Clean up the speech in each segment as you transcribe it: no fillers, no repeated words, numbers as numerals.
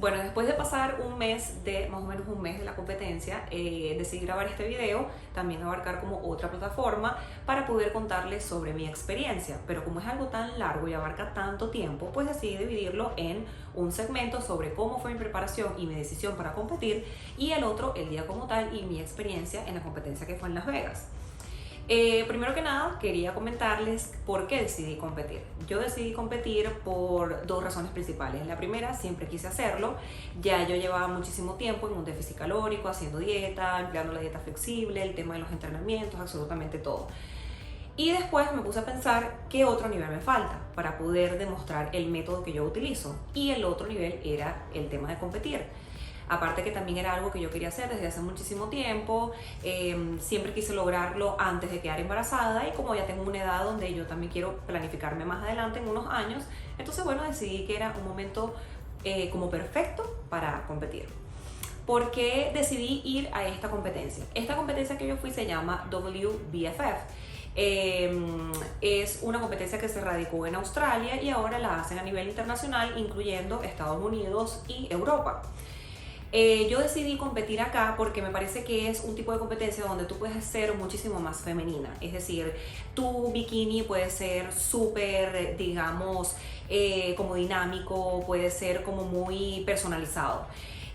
Bueno, después de pasar más o menos un mes de la competencia, decidí grabar este video, también abarcar como otra plataforma para poder contarles sobre mi experiencia. Pero como es algo tan largo y abarca tanto tiempo, pues decidí dividirlo en un segmento sobre cómo fue mi preparación y mi decisión para competir, y el otro, el día como tal y mi experiencia en la competencia que fue en Las Vegas. Primero que nada, quería comentarles por qué decidí competir. Yo decidí competir por dos razones principales. La primera, siempre quise hacerlo. Ya yo llevaba muchísimo tiempo en un déficit calórico, haciendo dieta, empleando la dieta flexible, el tema de los entrenamientos, absolutamente todo. Y después me puse a pensar qué otro nivel me falta para poder demostrar el método que yo utilizo. Y el otro nivel era el tema de competir. Aparte que también era algo que yo quería hacer desde hace muchísimo tiempo, siempre quise lograrlo antes de quedar embarazada, y como ya tengo una edad donde yo también quiero planificarme más adelante en unos años, entonces bueno, decidí que era un momento como perfecto para competir. ¿Por qué decidí ir a esta competencia? Esta competencia que yo fui se llama WBFF. Es una competencia que se radicó en Australia y ahora la hacen a nivel internacional, incluyendo Estados Unidos y Europa. Yo decidí competir acá porque me parece que es un tipo de competencia donde tú puedes ser muchísimo más femenina. Es decir, tu bikini puede ser súper, digamos, como dinámico, puede ser como muy personalizado.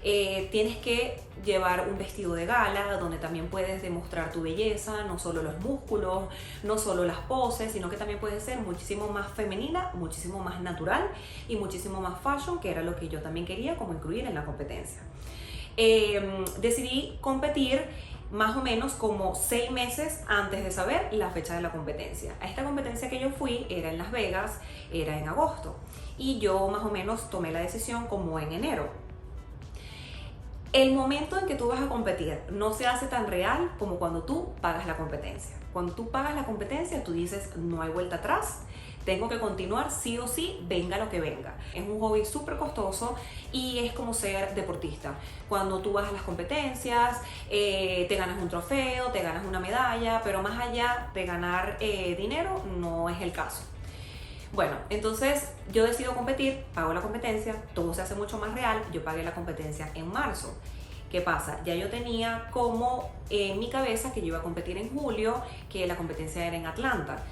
Tienes que llevar un vestido de gala donde también puedes demostrar tu belleza, no solo los músculos, no solo las poses, sino que también puedes ser muchísimo más femenina, muchísimo más natural y muchísimo más fashion, que era lo que yo también quería como incluir en la competencia. Decidí competir más o menos como 6 meses antes de saber la fecha de la competencia. A esta competencia que yo fui era en Las Vegas, era en agosto, y yo más o menos tomé la decisión como en enero. El momento en que tú vas a competir no se hace tan real como cuando tú pagas la competencia. Cuando tú pagas la competencia, tú dices, no hay vuelta atrás, tengo que continuar sí o sí, venga lo que venga. Es un hobby súper costoso y es como ser deportista. Cuando tú vas a las competencias, te ganas un trofeo, te ganas una medalla, pero más allá de ganar dinero, no es el caso. Bueno, entonces yo decido competir, pago la competencia, todo se hace mucho más real. Yo pagué la competencia en marzo. ¿Qué pasa? Ya yo tenía como en mi cabeza que yo iba a competir en julio, que la competencia era en Atlanta.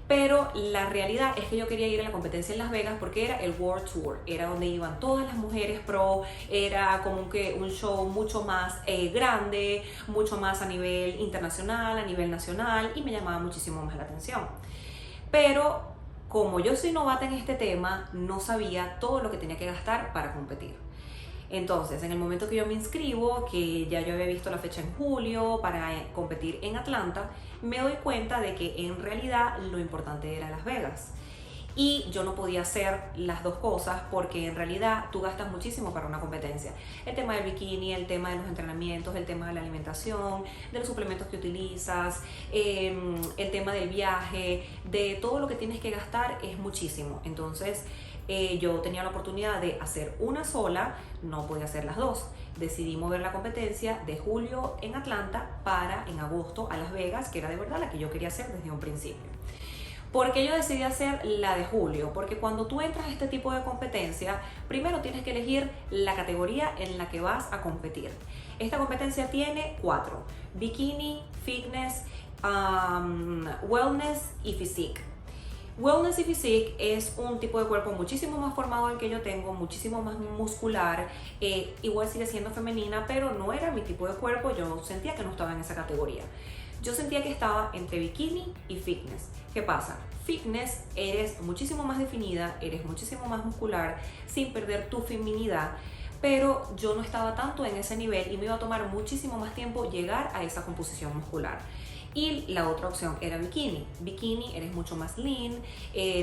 Pero la realidad es que yo quería ir a la competencia en Las Vegas porque era el World Tour, era donde iban todas las mujeres pro, era como que un show mucho más grande, mucho más a nivel internacional, a nivel nacional, y me llamaba muchísimo más la atención. Pero como yo soy novata en este tema, no sabía todo lo que tenía que gastar para competir. Entonces, en el momento que yo me inscribo, que ya yo había visto la fecha en julio para competir en Atlanta, me doy cuenta de que en realidad lo importante era Las Vegas. Y yo no podía hacer las dos cosas porque en realidad tú gastas muchísimo para una competencia. El tema del bikini, el tema de los entrenamientos, el tema de la alimentación, de los suplementos que utilizas, el tema del viaje, de todo lo que tienes que gastar es muchísimo. Entonces yo tenía la oportunidad de hacer una sola, no podía hacer las dos. Decidí mover la competencia de julio en Atlanta para en agosto a Las Vegas, que era de verdad la que yo quería hacer desde un principio. ¿Por qué yo decidí hacer la de julio? Porque cuando tú entras a este tipo de competencia, primero tienes que elegir la categoría en la que vas a competir. Esta competencia tiene 4: bikini, fitness, wellness y physique. Wellness y physique es un tipo de cuerpo muchísimo más formado al que yo tengo, muchísimo más muscular, igual sigue siendo femenina, pero no era mi tipo de cuerpo. Yo sentía que no estaba en esa categoría. Yo sentía que estaba entre bikini y fitness. ¿Qué pasa? Fitness, eres muchísimo más definida, eres muchísimo más muscular, sin perder tu feminidad, pero yo no estaba tanto en ese nivel y me iba a tomar muchísimo más tiempo llegar a esa composición muscular. Y la otra opción era bikini. Bikini, eres mucho más lean,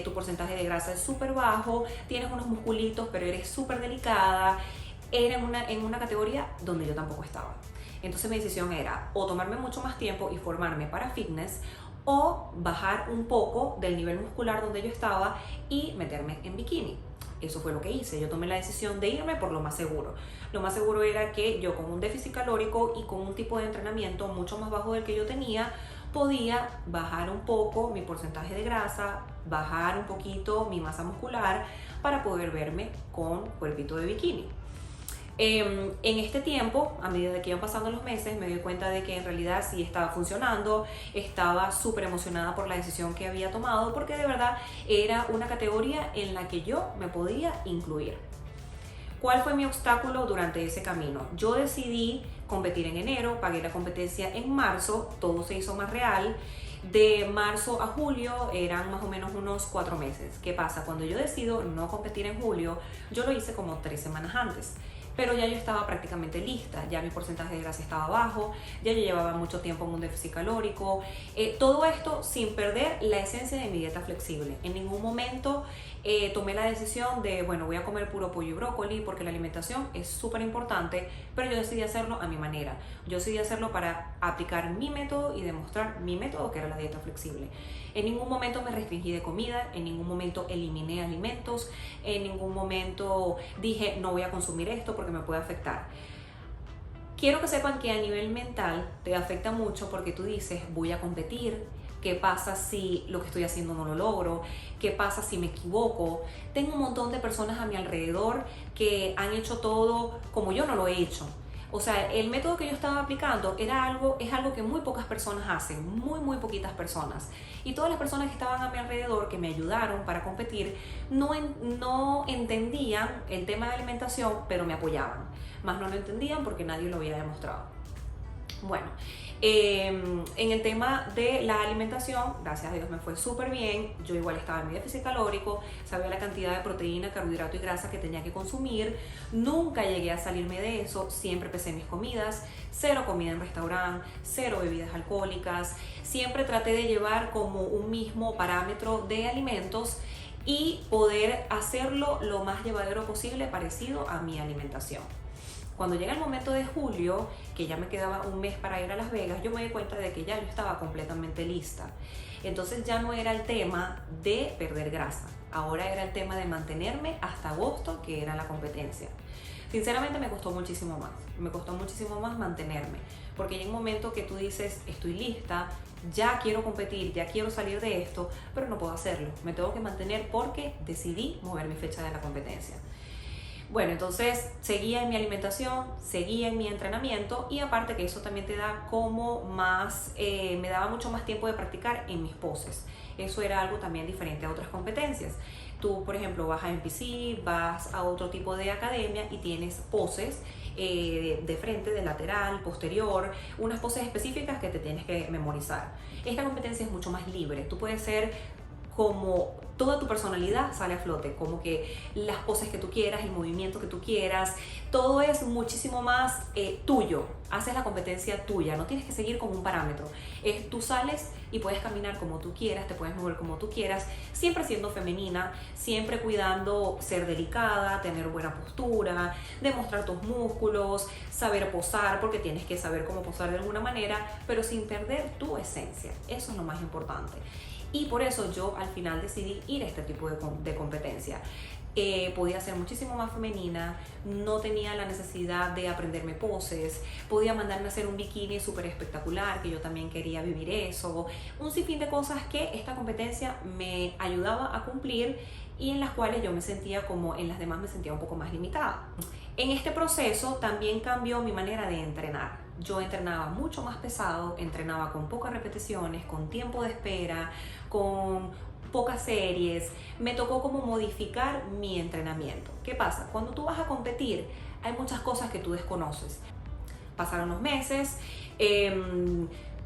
tu porcentaje de grasa es súper bajo, tienes unos musculitos, pero eres súper delicada. Era en una categoría donde yo tampoco estaba. Entonces mi decisión era o tomarme mucho más tiempo y formarme para fitness, o bajar un poco del nivel muscular donde yo estaba y meterme en bikini. Eso fue lo que hice. Yo tomé la decisión de irme por lo más seguro. Lo más seguro era que yo, con un déficit calórico y con un tipo de entrenamiento mucho más bajo del que yo tenía, podía bajar un poco mi porcentaje de grasa, bajar un poquito mi masa muscular para poder verme con cuerpito de bikini. En este tiempo, a medida que iban pasando los meses, me di cuenta de que en realidad sí estaba funcionando, estaba súper emocionada por la decisión que había tomado, porque de verdad era una categoría en la que yo me podía incluir. ¿Cuál fue mi obstáculo durante ese camino? Yo decidí competir en enero, pagué la competencia en marzo, todo se hizo más real. De marzo a julio eran más o menos unos 4 meses. ¿Qué pasa? Cuando yo decido no competir en julio, yo lo hice como 3 semanas antes. Pero ya yo estaba prácticamente lista, ya mi porcentaje de grasa estaba bajo, ya yo llevaba mucho tiempo en un déficit calórico, todo esto sin perder la esencia de mi dieta flexible. En ningún momento tomé la decisión de, bueno, voy a comer puro pollo y brócoli porque la alimentación es súper importante, pero yo decidí hacerlo a mi manera. Yo decidí hacerlo para aplicar mi método y demostrar mi método, que era la dieta flexible. En ningún momento me restringí de comida, en ningún momento eliminé alimentos, en ningún momento dije no voy a consumir esto porque me puede afectar. Quiero que sepan que a nivel mental te afecta mucho porque tú dices voy a competir. ¿Qué pasa si lo que estoy haciendo no lo logro? ¿Qué pasa si me equivoco? Tengo un montón de personas a mi alrededor que han hecho todo como yo no lo he hecho. O sea, el método que yo estaba aplicando es algo que muy pocas personas hacen, muy poquitas personas. Y todas las personas que estaban a mi alrededor, que me ayudaron para competir, no entendían el tema de alimentación, pero me apoyaban. Más no lo entendían porque nadie lo había demostrado. Bueno, en el tema de la alimentación, gracias a Dios me fue súper bien. Yo igual estaba en mi déficit calórico, sabía la cantidad de proteína, carbohidrato y grasa que tenía que consumir. Nunca llegué a salirme de eso, siempre pesé mis comidas, 0 comida en restaurante, 0 bebidas alcohólicas. Siempre traté de llevar como un mismo parámetro de alimentos y poder hacerlo lo más llevadero posible, parecido a mi alimentación. Cuando llega el momento de julio, que ya me quedaba un mes para ir a Las Vegas, yo me di cuenta de que ya yo estaba completamente lista. Entonces ya no era el tema de perder grasa, ahora era el tema de mantenerme hasta agosto, que era la competencia. Sinceramente me costó muchísimo más mantenerme, porque hay un momento que tú dices, estoy lista, ya quiero competir, ya quiero salir de esto, pero no puedo hacerlo, me tengo que mantener porque decidí mover mi fecha de la competencia. Bueno, entonces seguía en mi alimentación, seguía en mi entrenamiento y aparte que eso también te da como más, me daba mucho más tiempo de practicar en mis poses. Eso era algo también diferente a otras competencias. Tú, por ejemplo, vas a NPC, vas a otro tipo de academia y tienes poses de frente, de lateral, posterior, unas poses específicas que te tienes que memorizar. Esta competencia es mucho más libre. Tú puedes ser como toda tu personalidad sale a flote, como que las poses que tú quieras, el movimiento que tú quieras, todo es muchísimo más tuyo, haces la competencia tuya, no tienes que seguir como un parámetro, tú sales y puedes caminar como tú quieras, te puedes mover como tú quieras, siempre siendo femenina, siempre cuidando ser delicada, tener buena postura, demostrar tus músculos, saber posar, porque tienes que saber cómo posar de alguna manera, pero sin perder tu esencia, eso es lo más importante. Y por eso yo al final decidí ir a este tipo de competencia. Podía ser muchísimo más femenina, no tenía la necesidad de aprenderme poses, podía mandarme a hacer un bikini súper espectacular, que yo también quería vivir eso, un sinfín de cosas que esta competencia me ayudaba a cumplir y en las cuales yo me sentía como en las demás me sentía un poco más limitada. En este proceso también cambió mi manera de entrenar. Yo entrenaba mucho más pesado, entrenaba con pocas repeticiones, con tiempo de espera, con pocas series. Me tocó como modificar mi entrenamiento. ¿Qué pasa? Cuando tú vas a competir, hay muchas cosas que tú desconoces. Pasaron los meses,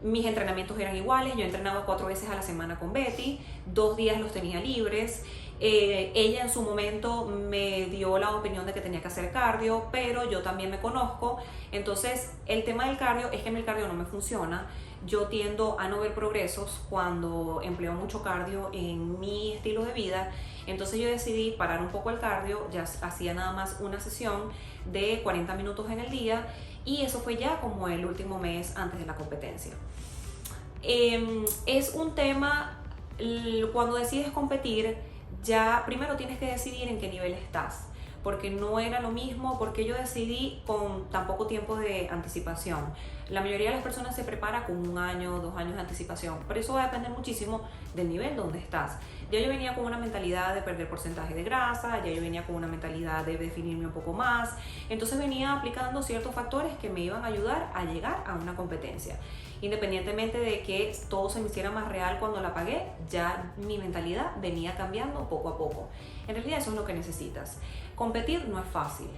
mis entrenamientos eran iguales, yo entrenaba 4 veces a la semana con Betty, 2 días los tenía libres. Ella en su momento me dio la opinión de que tenía que hacer cardio, pero yo también me conozco, entonces el tema del cardio es que el cardio no me funciona. Yo tiendo a no ver progresos cuando empleo mucho cardio en mi estilo de vida, entonces yo decidí parar un poco el cardio, ya hacía nada más una sesión de 40 minutos en el día y eso fue ya como el último mes antes de la competencia. Es un tema, cuando decides competir, ya primero tienes que decidir en qué nivel estás, porque no era lo mismo, porque yo decidí con tan poco tiempo de anticipación. La mayoría de las personas se prepara con 1 año, 2 años de anticipación, pero eso va a depender muchísimo del nivel donde estás. Ya yo venía con una mentalidad de perder porcentaje de grasa, ya yo venía con una mentalidad de definirme un poco más, entonces venía aplicando ciertos factores que me iban a ayudar a llegar a una competencia. Independientemente de que todo se me hiciera más real cuando la pagué, ya mi mentalidad venía cambiando poco a poco. En realidad eso es lo que necesitas. Competir no es fácil.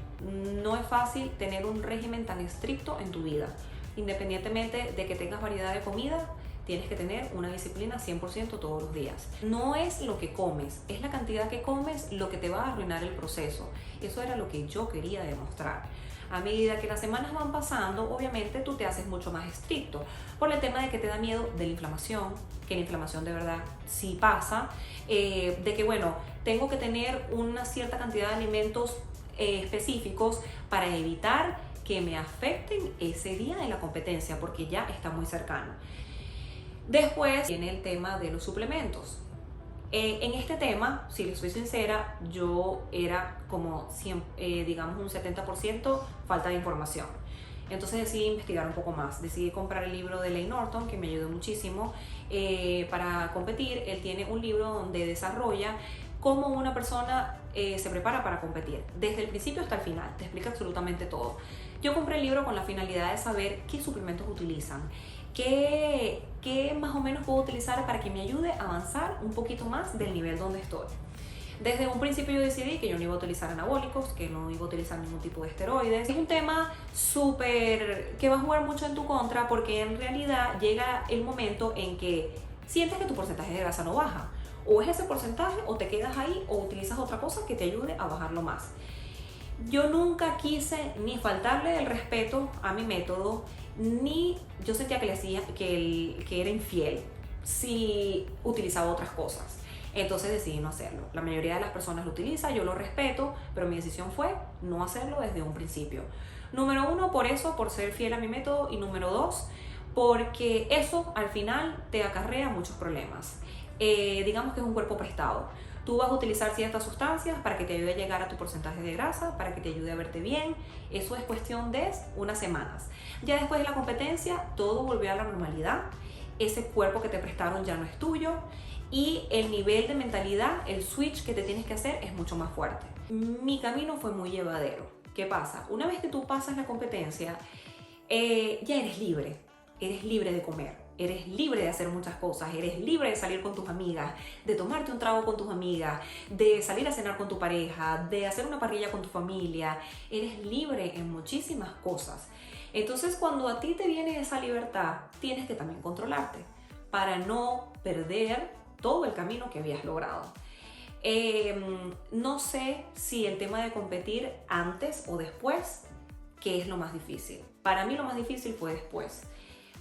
No es fácil tener un régimen tan estricto en tu vida. Independientemente de que tengas variedad de comida, tienes que tener una disciplina 100% todos los días. No es lo que comes, es la cantidad que comes lo que te va a arruinar el proceso. Eso era lo que yo quería demostrar. A medida que las semanas van pasando, obviamente tú te haces mucho más estricto por el tema de que te da miedo de la inflamación, que la inflamación de verdad sí pasa, de que bueno, tengo que tener una cierta cantidad de alimentos específicos para evitar que me afecten ese día de la competencia, porque ya está muy cercano. Después viene el tema de los suplementos. En este tema, si les soy sincera, yo era como, digamos, un 70% falta de información. Entonces decidí investigar un poco más. Decidí comprar el libro de Layne Norton, que me ayudó muchísimo para competir. Él tiene un libro donde desarrolla cómo una persona se prepara para competir, desde el principio hasta el final. Te explica absolutamente todo. Yo compré el libro con la finalidad de saber qué suplementos utilizan, qué más o menos puedo utilizar para que me ayude a avanzar un poquito más del nivel donde estoy. Desde un principio yo decidí que yo no iba a utilizar anabólicos, que no iba a utilizar ningún tipo de esteroides. Es un tema súper que va a jugar mucho en tu contra, porque en realidad llega el momento en que sientes que tu porcentaje de grasa no baja. O es ese porcentaje, o te quedas ahí, o utilizas otra cosa que te ayude a bajarlo más. Yo nunca quise ni faltarle el respeto a mi método, ni yo sentía que le hacía que era infiel si utilizaba otras cosas. Entonces decidí no hacerlo. La mayoría de las personas lo utiliza, yo lo respeto, pero mi decisión fue no hacerlo desde un principio. Número 1, por eso, por ser fiel a mi método, y número 2, porque eso al final te acarrea muchos problemas. Digamos que es un cuerpo prestado. Tú vas a utilizar ciertas sustancias para que te ayude a llegar a tu porcentaje de grasa, para que te ayude a verte bien. Eso es cuestión de unas semanas. Ya después de la competencia, todo volvió a la normalidad. Ese cuerpo que te prestaron ya no es tuyo. Y el nivel de mentalidad, el switch que te tienes que hacer es mucho más fuerte. Mi camino fue muy llevadero. ¿Qué pasa? Una vez que tú pasas la competencia, ya eres libre de comer. Eres libre de hacer muchas cosas, eres libre de salir con tus amigas, de tomarte un trago con tus amigas, de salir a cenar con tu pareja, de hacer una parrilla con tu familia. Eres libre en muchísimas cosas. Entonces, cuando a ti te viene esa libertad, tienes que también controlarte para no perder todo el camino que habías logrado. No sé si el tema de competir antes o después, ¿qué es lo más difícil? Para mí lo más difícil fue después,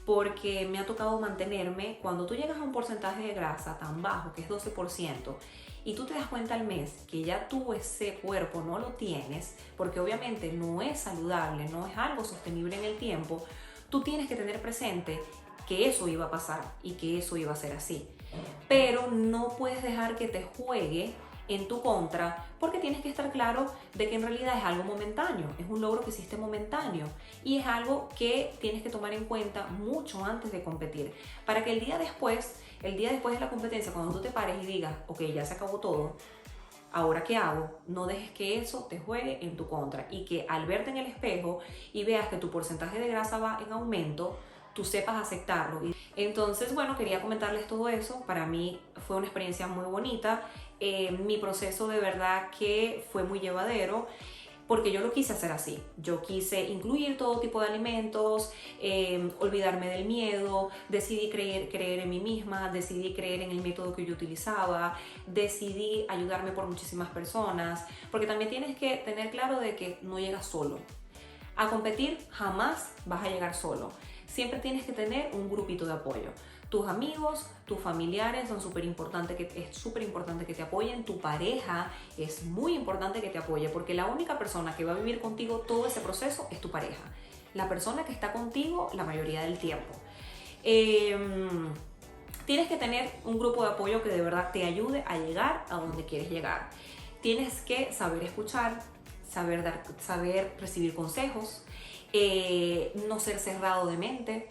porque me ha tocado mantenerme. Cuando tú llegas a un porcentaje de grasa tan bajo, que es 12%, y tú te das cuenta al mes que ya tú ese cuerpo no lo tienes, porque obviamente no es saludable, no es algo sostenible en el tiempo, tú tienes que tener presente que eso iba a pasar y que eso iba a ser así. Pero no puedes dejar que te juegue en tu contra, porque tienes que estar claro de que en realidad es algo momentáneo, es un logro que hiciste momentáneo, y es algo que tienes que tomar en cuenta mucho antes de competir, para que el día después de la competencia, cuando tú te pares y digas, ok, ya se acabó todo, ¿ahora qué hago? No dejes que eso te juegue en tu contra, y que al verte en el espejo y veas que tu porcentaje de grasa va en aumento, tú sepas aceptarlo. Entonces, bueno, quería comentarles todo eso. Para mí fue una experiencia muy bonita. Mi proceso de verdad que fue muy llevadero, porque yo lo quise hacer así. Yo quise incluir todo tipo de alimentos, olvidarme del miedo, decidí creer en mí misma, decidí creer en el método que yo utilizaba, decidí ayudarme por muchísimas personas, porque también tienes que tener claro de que no llegas solo. A competir jamás vas a llegar solo. Siempre tienes que tener un grupito de apoyo. Tus amigos, tus familiares son súper importantes, es súper importante que te apoyen. Tu pareja es muy importante que te apoye, porque la única persona que va a vivir contigo todo ese proceso es tu pareja. La persona que está contigo la mayoría del tiempo. Tienes que tener un grupo de apoyo que de verdad te ayude a llegar a donde quieres llegar. Tienes que saber escuchar, saber recibir consejos, no ser cerrado de mente,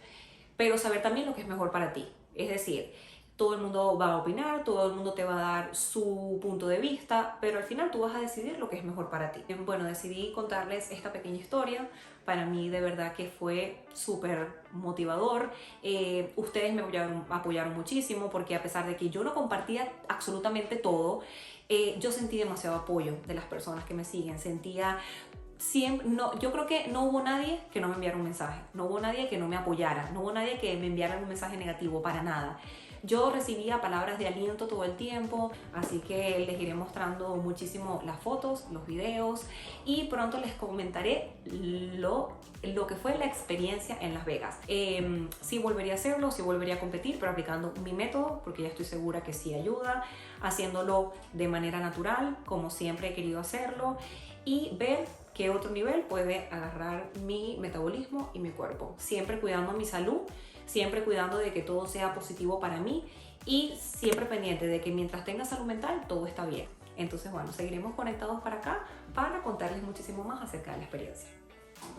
pero saber también lo que es mejor para ti. Es decir, todo el mundo va a opinar, todo el mundo te va a dar su punto de vista, pero al final tú vas a decidir lo que es mejor para ti. Bueno, decidí contarles esta pequeña historia. Para mí de verdad que fue súper motivador. Ustedes me apoyaron muchísimo, porque a pesar de que yo no compartía absolutamente todo, yo sentí demasiado apoyo de las personas que me siguen. Sentía siempre, no, yo creo que no hubo nadie que no me enviara un mensaje, no hubo nadie que no me apoyara, no hubo nadie que me enviara un mensaje negativo, para nada. Yo recibía palabras de aliento todo el tiempo, así que les iré mostrando muchísimo las fotos, los videos, y pronto les comentaré lo que fue la experiencia en Las Vegas. Sí volvería a hacerlo, sí volvería a competir, pero aplicando mi método, porque ya estoy segura que sí ayuda, haciéndolo de manera natural, como siempre he querido hacerlo, y ver qué otro nivel puede agarrar mi metabolismo y mi cuerpo, siempre cuidando mi salud, siempre cuidando de que todo sea positivo para mí, y siempre pendiente de que mientras tenga salud mental todo está bien. Entonces bueno, seguiremos conectados para acá para contarles muchísimo más acerca de la experiencia.